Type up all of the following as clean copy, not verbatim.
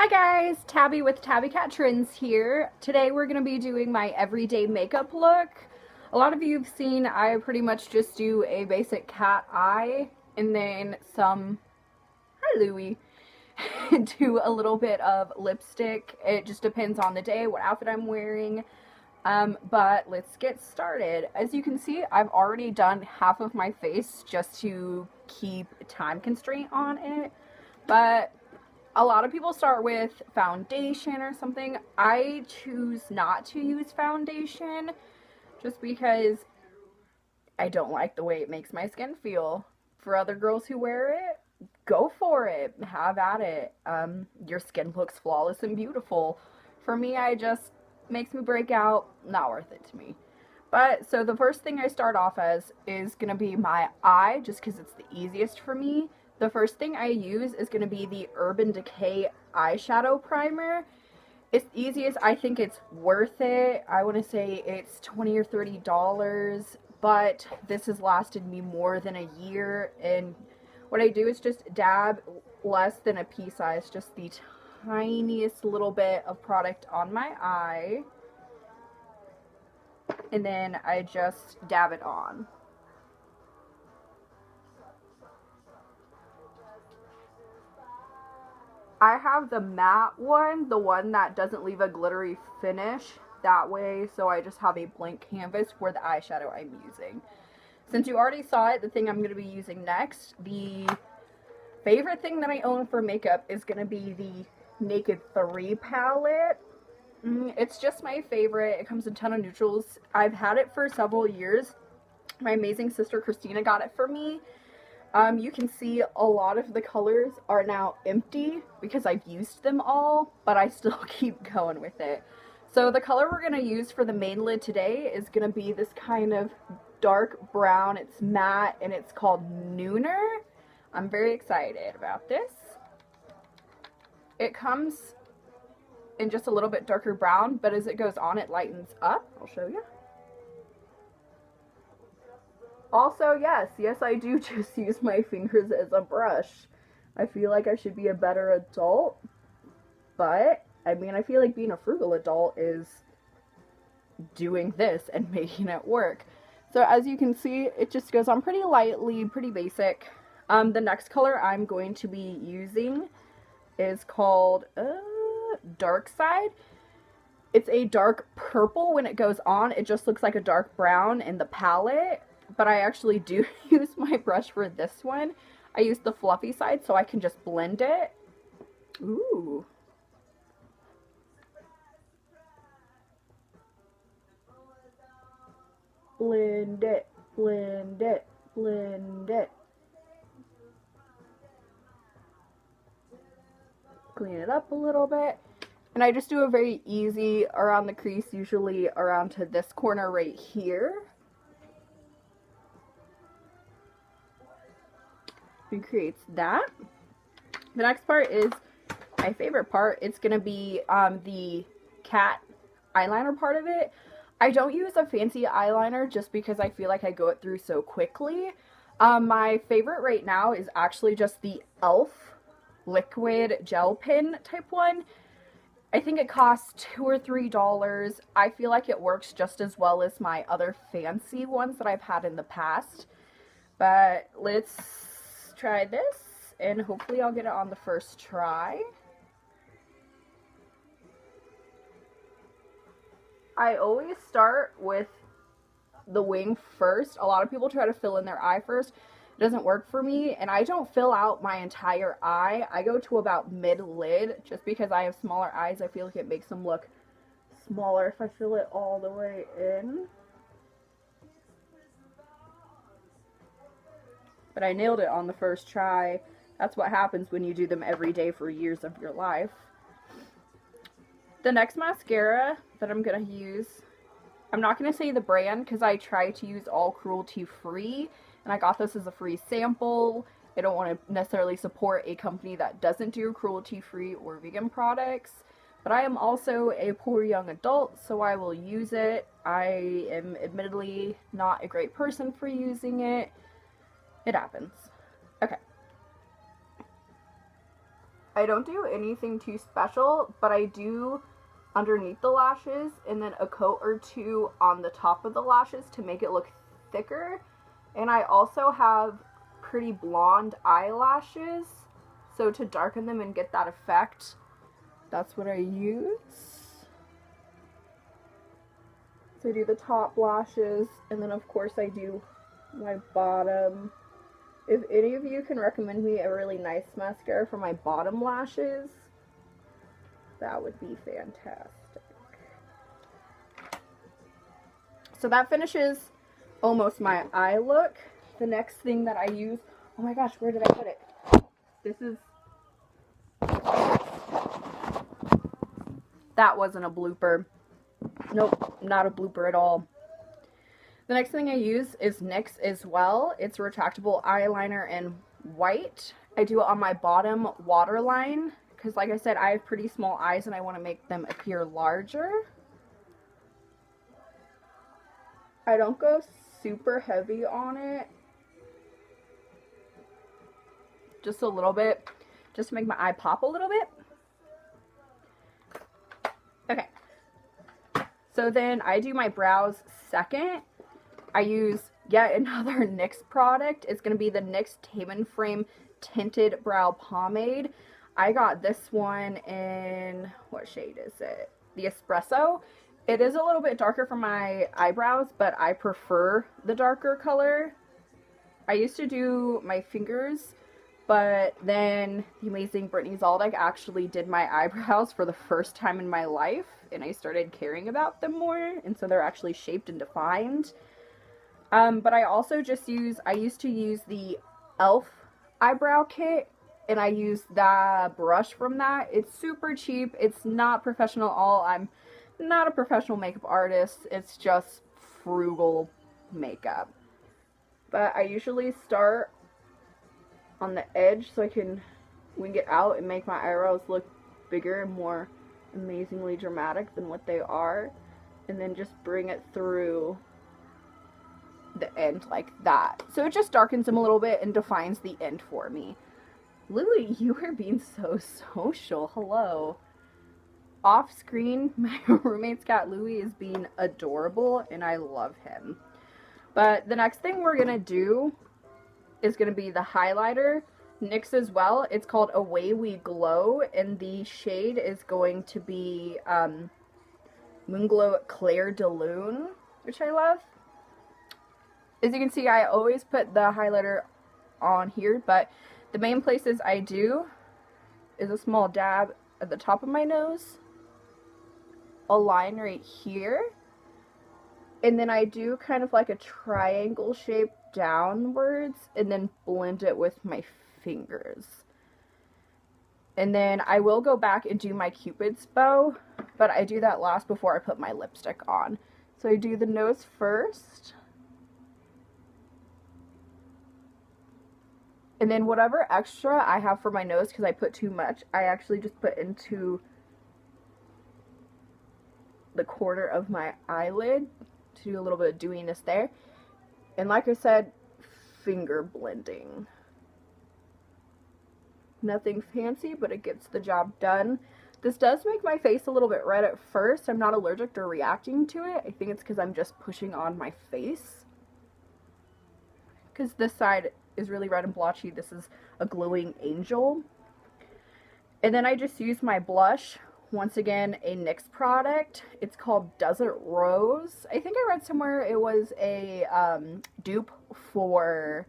Hi guys, Tabby with Tabby Cat Trends here. Today we're going to be doing my everyday makeup look. A lot of you have seen I pretty much just do a basic cat eye and then some, hi Louie, do a little bit of lipstick. It just depends on the day, what outfit I'm wearing. But let's get started. As you can see, I've already done half of my face just to keep time constraint on it. But a lot of people start with foundation or something. I choose not to use foundation just because I don't like the way it makes my skin feel. For other girls who wear it, go for it. Have at it. Your skin looks flawless and beautiful. For me, I just makes me break out. Not worth it to me. But so the first thing I start off as is going to be my eye, just because it's the easiest for me. The first thing I use is going to be the Urban Decay eyeshadow primer. It's the easiest. I think it's worth it. I want to say it's $20 or $30, but this has lasted me more than a year. And what I do is just dab less than a pea size, just the tiniest little bit of product on my eye. And then I just dab it on. I have the matte one, the one that doesn't leave a glittery finish that way, so I just have a blank canvas for the eyeshadow I'm using. Since you already saw it, the thing I'm going to be using next, the favorite thing that I own for makeup is going to be the Naked 3 palette. It's just my favorite. It comes in a ton of neutrals. I've had it for several years. My amazing sister Christina got it for me. You can see a lot of the colors are now empty because I've used them all, but I still keep going with it. So the color we're going to use for the main lid today is going to be this kind of dark brown. It's matte and it's called Nooner. I'm very excited about this. It comes in just a little bit darker brown, but as it goes on it lightens up. I'll show you. Also, yes, I do just use my fingers as a brush. I feel like I should be a better adult, but, I mean, I feel like being a frugal adult is doing this and making it work. So as you can see, it just goes on pretty lightly, pretty basic. The next color I'm going to be using is called Dark Side. It's a dark purple. When it goes on, it just looks like a dark brown in the palette. But I actually do use my brush for this one. I use the fluffy side so I can just blend it. Ooh. Blend it, blend it, blend it. Clean it up a little bit. And I just do a very easy around the crease, usually around to this corner right here. And creates that. The next part is my favorite part. It's going to be the cat eyeliner part of it. I don't use a fancy eyeliner just because I feel like I go it through so quickly. My favorite right now is actually just the e.l.f. liquid gel pen type one. I think it costs $2 or $3. I feel like it works just as well as my other fancy ones that I've had in the past. But let's try this, and hopefully I'll get it on the first try. I always start with the wing first. A lot of people try to fill in their eye first. It doesn't work for me, and I don't fill out my entire eye. I go to about mid-lid just because I have smaller eyes. I feel like it makes them look smaller if I fill it all the way in. But I nailed it on the first try. That's what happens when you do them every day for years of your life. The next mascara that I'm going to use, I'm not going to say the brand because I try to use all cruelty-free, and I got this as a free sample. I don't want to necessarily support a company that doesn't do cruelty-free or vegan products, but I am also a poor young adult, so I will use it. I am admittedly not a great person for using it. It happens. Okay. I don't do anything too special, but I do underneath the lashes and then a coat or two on the top of the lashes to make it look thicker. And I also have pretty blonde eyelashes, so to darken them and get that effect, that's what I use. So I do the top lashes, and then of course I do my bottom. If any of you can recommend me a really nice mascara for my bottom lashes, that would be fantastic. So that finishes almost my eye look. The next thing that I use, oh my gosh, where did I put it? This is, that wasn't a blooper. Nope, not a blooper at all. The next thing I use is NYX as well. It's a retractable eyeliner in white. I do it on my bottom waterline because, like I said, I have pretty small eyes and I want to make them appear larger. I don't go super heavy on it. Just a little bit, just to make my eye pop a little bit. Okay. So then I do my brows second. I use yet another NYX product. It's going to be the NYX Tame and Frame Tinted Brow Pomade. I got this one in, what shade is it? The Espresso. It is a little bit darker for my eyebrows, but I prefer the darker color. I used to do my fingers, but then the amazing Brittany Zaldick actually did my eyebrows for the first time in my life, and I started caring about them more, and so they're actually shaped and defined. But I also just I used to use the e.l.f. eyebrow kit, and I use the brush from that. It's super cheap. It's not professional at all. I'm not a professional makeup artist. It's just frugal makeup. But I usually start on the edge so I can wing it out and make my eyebrows look bigger and more amazingly dramatic than what they are, and then just bring it through the end like that. So it just darkens them a little bit and defines the end for me. Louie, you are being so social. Hello. Off screen, my roommate's cat Louie is being adorable and I love him. But the next thing we're gonna do is going to be the highlighter, NYX as well. It's called Away We Glow, and the shade is going to be Moonglow Clair de Lune, which I love. As you can see, I always put the highlighter on here, but the main places I do is a small dab at the top of my nose, a line right here, and then I do kind of like a triangle shape downwards and then blend it with my fingers. And then I will go back and do my Cupid's bow, but I do that last before I put my lipstick on. So I do the nose first. And then whatever extra I have for my nose, because I put too much, I actually just put into the corner of my eyelid to do a little bit of dewiness there. And like I said, finger blending. Nothing fancy, but it gets the job done. This does make my face a little bit red at first. I'm not allergic to reacting to it. I think it's because I'm just pushing on my face. Because this side is really red and blotchy. This is a glowing angel. And then I just use my blush. Once again, a NYX product. It's called Desert Rose. I think I read somewhere it was a dupe for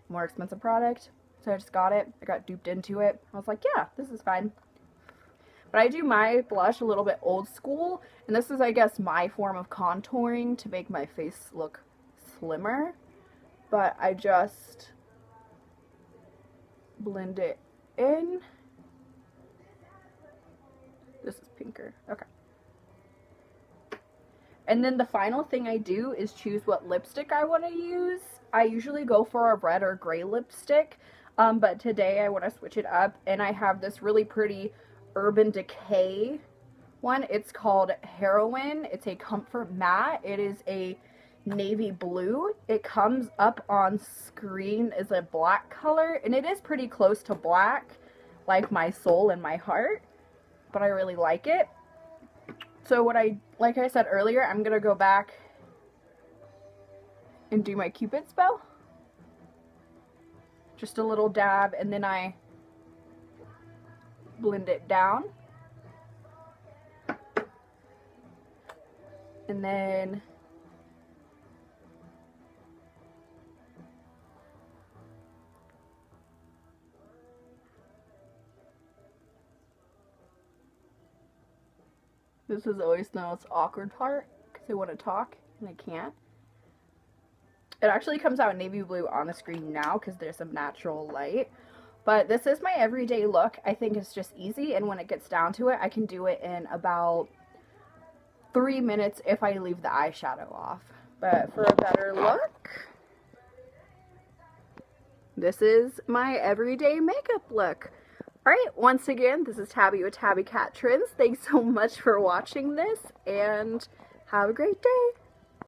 a more expensive product. So I just got it. I got duped into it. I was like, yeah, this is fine. But I do my blush a little bit old school. And this is, I guess, my form of contouring to make my face look slimmer. But I just blend it in. This is pinker. Okay. And then the final thing I do is choose what lipstick I want to use. I usually go for a red or gray lipstick, but today I want to switch it up, and I have this really pretty Urban Decay one. It's called Heroine. It's a comfort matte. It is a navy blue. It comes up on screen as a black color, and it is pretty close to black, like my soul and my heart, but I really like it. So like I said earlier, I'm gonna go back and do my Cupid spell. Just a little dab, and then I blend it down. And then this is always the most awkward part because I want to talk and I can't. It actually comes out navy blue on the screen now because there's some natural light. But this is my everyday look. I think it's just easy, and when it gets down to it, I can do it in about 3 minutes if I leave the eyeshadow off. But for a better look, this is my everyday makeup look. Alright, once again, this is Tabby with Tabby Cat Trends. Thanks so much for watching this, and have a great day.